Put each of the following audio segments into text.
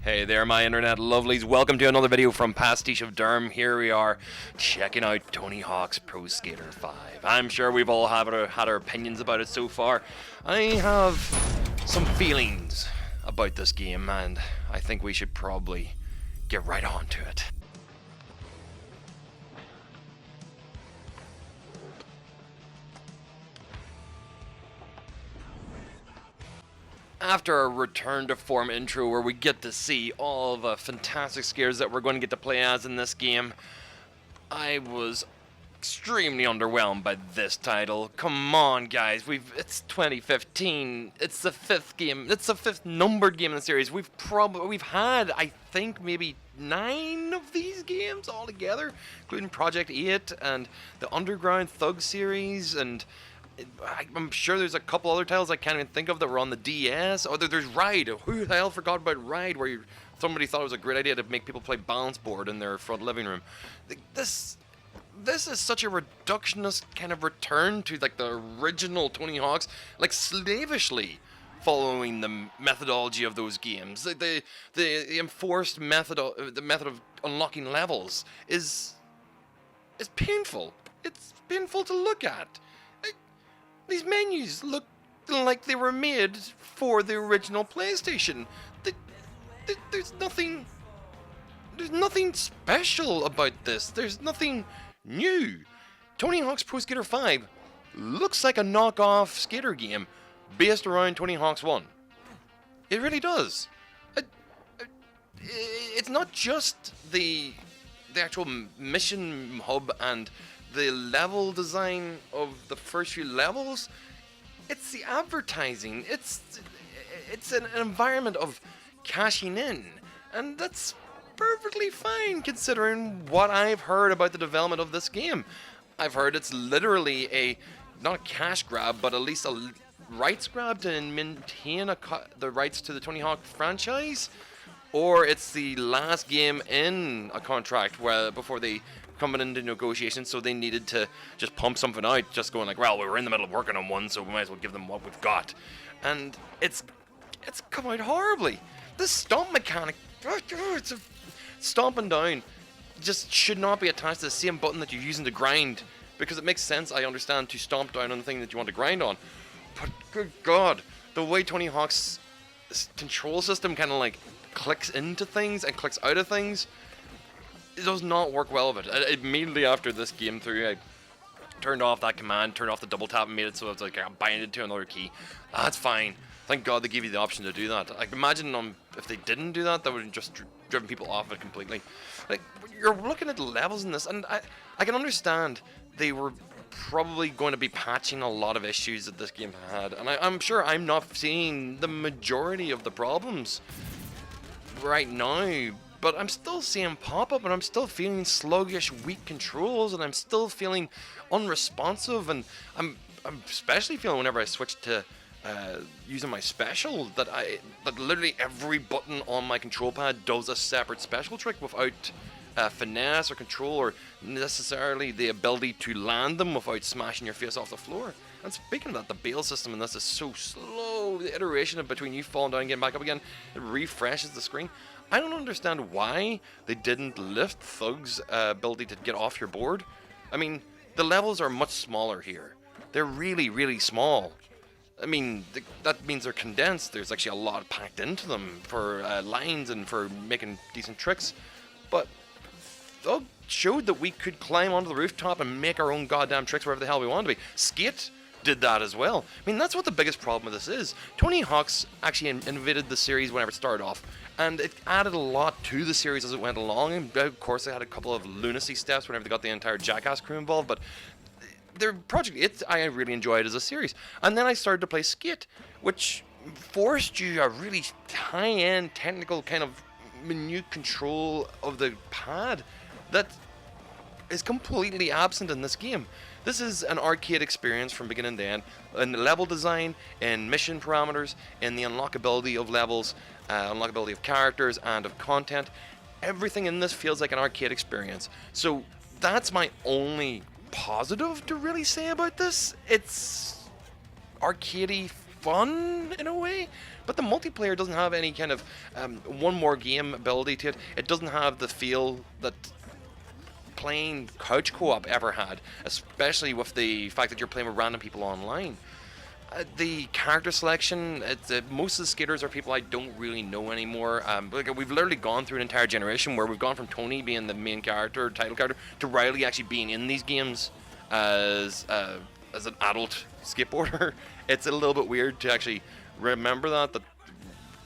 Hey there, my internet lovelies. Welcome to another video from PasticheofSkin. Here we are, checking out Tony Hawk's Pro Skater 5. I'm sure we've all had our opinions about it so far. I have some feelings about this game, and I think we should probably get right on to it. After a return to form intro where we get to see all the fantastic scares that we're going to get to play as in this game, I was extremely underwhelmed by this title. Come on, guys, it's 2015. It's the fifth game. It's the fifth numbered game in the series. We've had, I think, maybe 9 of these games altogether, including Project 8 and the Underground Thug series, and I'm sure there's a couple other titles I can't even think of that were on the DS. Oh, there's Ride. Who the hell forgot about Ride, where somebody thought it was a great idea to make people play balance board in their front living room. This is such a reductionist kind of return to like the original Tony Hawk's, like slavishly following the methodology of those games. The enforced method, the method of unlocking levels is painful. It's painful to look at. These menus look like they were made for the original PlayStation. There's nothing special about this. There's nothing new. Tony Hawk's Pro Skater 5 looks like a knockoff skater game based around Tony Hawk's 1. It really does. It's not just the actual mission hub and the level design of the first few levels. It's the advertising. It's an environment of cashing in, and that's perfectly fine considering what I've heard about the development of this game. I've heard it's literally not a cash grab, but at least a rights grab to maintain the rights to the Tony Hawk franchise, or it's the last game in a contract before they coming into negotiations, so they needed to just pump something out, just going like, well, we were in the middle of working on one, so we might as well give them what we've got. And it's come out horribly. This stomp mechanic, it's stomping down, just should not be attached to the same button that you're using to grind, because it makes sense, I understand, to stomp down on the thing that you want to grind on. But good God, the way Tony Hawk's control system kind of like clicks into things and clicks out of things, it does not work well with it. Immediately after this game through, I turned off that command, turned off the double tap, and made it so it's like I'm binded to another key. That's fine. Thank God they gave you the option to do that. Like, imagine if they didn't do that, that would have just driven people off it completely. Like, you're looking at the levels in this, and I can understand they were probably going to be patching a lot of issues that this game had, and I'm sure I'm not seeing the majority of the problems right now. But I'm still seeing pop-up, and I'm still feeling sluggish, weak controls, and I'm still feeling unresponsive, and I'm especially feeling whenever I switch to using my special that literally every button on my control pad does a separate special trick without finesse or control or necessarily the ability to land them without smashing your face off the floor. And speaking of that, the bail system in this is so slow. The iteration of between you falling down and getting back up again, it refreshes the screen. I don't understand why they didn't lift Thug's ability to get off your board. I mean, the levels are much smaller here. They're really, really small. I mean, that means they're condensed. There's actually a lot packed into them for lines and for making decent tricks. But Thug showed that we could climb onto the rooftop and make our own goddamn tricks wherever the hell we wanted to be. Skate did that as well. I mean, that's what the biggest problem with this is. Tony Hawk's actually invaded the series whenever it started off, and it added a lot to the series as it went along, and of course they had a couple of lunacy steps whenever they got the entire Jackass crew involved, but their Project 8, I really enjoyed as a series. And then I started to play Skate, which forced you a really high-end technical kind of minute control of the pad that is completely absent in this game. This is an arcade experience from beginning to end, in the level design, in mission parameters, in the unlockability of levels, unlockability of characters and of content. Everything in this feels like an arcade experience. So that's my only positive to really say about this. It's arcadey fun in a way, But the multiplayer doesn't have any kind of one more game ability to it. It doesn't have the feel that playing couch co-op ever had, especially with the fact that you're playing with random people online. The character selection, most of the skaters are people I don't really know anymore. We've literally gone through an entire generation where we've gone from Tony being the main character, title character, to Riley actually being in these games as an adult skateboarder. It's a little bit weird to actually remember that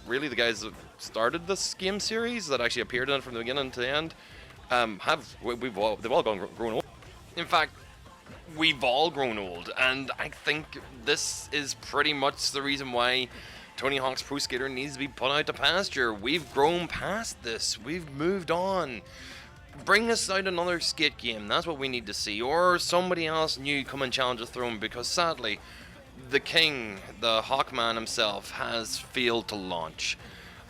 really the guys that started this game series that actually appeared in it from the beginning to the end they've all grown old. In fact, we've all grown old, and I think this is pretty much the reason why Tony Hawk's Pro Skater needs to be put out to pasture. We've grown past this. We've moved on. Bring us out another skate game. That's what we need to see. Or somebody else new come and challenge the throne, because sadly, the king, the Hawkman himself, has failed to launch.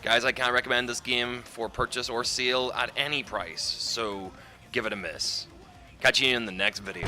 Guys, I can't recommend this game for purchase or sale at any price, so give it a miss. Catch you in the next video.